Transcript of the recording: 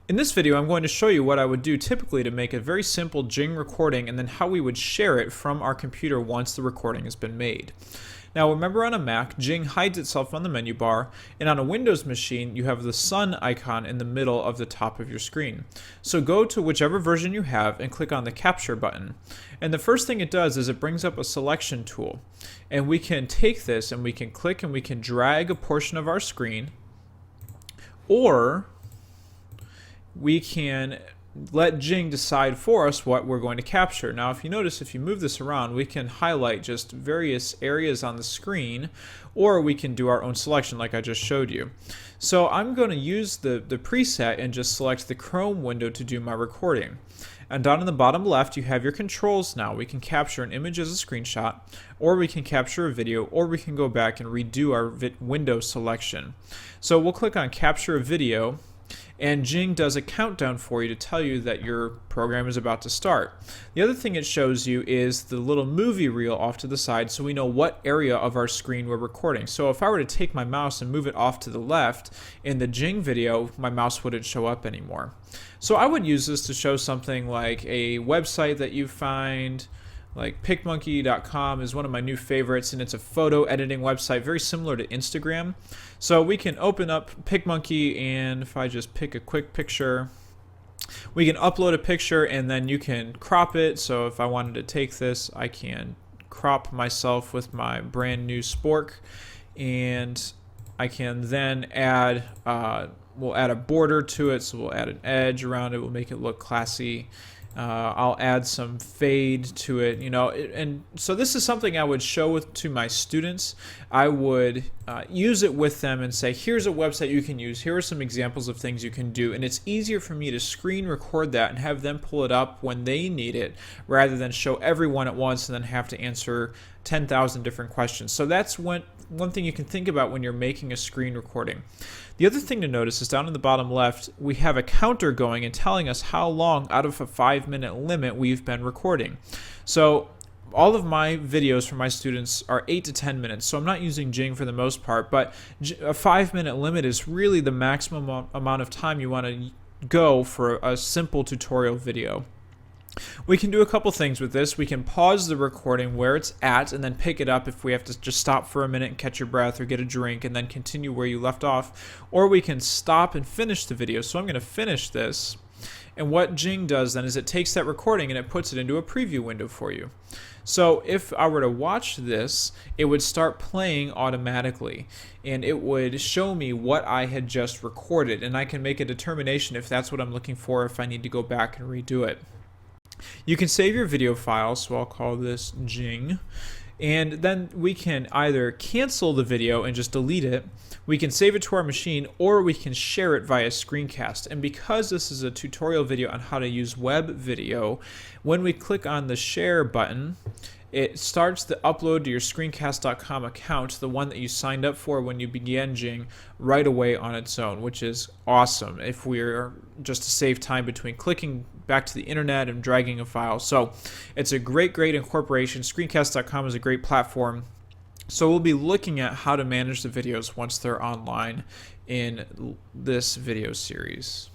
In this video, I'm going to show you what I would do typically to make a very simple Jing recording and then how we would share it from our computer once the recording has been made. Now remember, on a Mac, Jing hides itself on the menu bar, and on a Windows machine, you have the sun icon in the middle of the top of your screen. So go to whichever version you have and click on the capture button. And the first thing it does is it brings up a selection tool. And we can take this and we can click and we can drag a portion of our screen, or we can let Jing decide for us what we're going to capture. Now, if you notice, if you move this around, we can highlight just various areas on the screen, or we can do our own selection like I just showed you. So I'm going to use the preset and just select the Chrome window to do my recording. And down in the bottom left, you have your controls now. We can capture an image as a screenshot, or we can capture a video, or we can go back and redo our window selection. So we'll click on capture a video, and Jing does a countdown for you to tell you that your program is about to start. The other thing it shows you is the little movie reel off to the side, so we know what area of our screen we're recording. So if I were to take my mouse and move it off to the left, in the Jing video, my mouse wouldn't show up anymore. So I would use this to show something like a website that you find, like PicMonkey.com is one of my new favorites, and it's a photo editing website very similar to Instagram. So we can open up PicMonkey, and if I just pick a quick picture, we can upload a picture and then you can crop it. So if I wanted to take this, I can crop myself with my brand new spork, and I can then add, we'll add a border to it, so we'll add an edge around it, we'll make it look classy. I'll add some fade to it, and so this is something I would show to my students. I would use it with them and say, here's a website you can use, here are some examples of things you can do, and it's easier for me to screen record that and have them pull it up when they need it, rather than show everyone at once and then have to answer 10,000 different questions. So that's one thing you can think about when you're making a screen recording. The other thing to notice is down in the bottom left, we have a counter going and telling us how long out of a 5-minute limit we've been recording. So all of my videos for my students are 8 to 10 minutes, so I'm not using Jing for the most part, but a 5-minute limit is really the maximum amount of time you want to go for a simple tutorial video. We can do a couple things with this. We can pause the recording where it's at and then pick it up if we have to just stop for a minute and catch your breath or get a drink and then continue where you left off. Or we can stop and finish the video. So I'm going to finish this. And what Jing does then is it takes that recording and it puts it into a preview window for you. So if I were to watch this, it would start playing automatically, and it would show me what I had just recorded, and I can make a determination if that's what I'm looking for, if I need to go back and redo it. You can save your video file, so I'll call this Jing, and then we can either cancel the video and just delete it, we can save it to our machine, or we can share it via screencast. And because this is a tutorial video on how to use web video, when we click on the share button, it starts the upload to your screencast.com account, the one that you signed up for when you began Jing, right away on its own, which is awesome if we're just to save time between clicking back to the internet and dragging a file. So it's a great incorporation. Screencast.com is a great platform. So we'll be looking at how to manage the videos once they're online in this video series.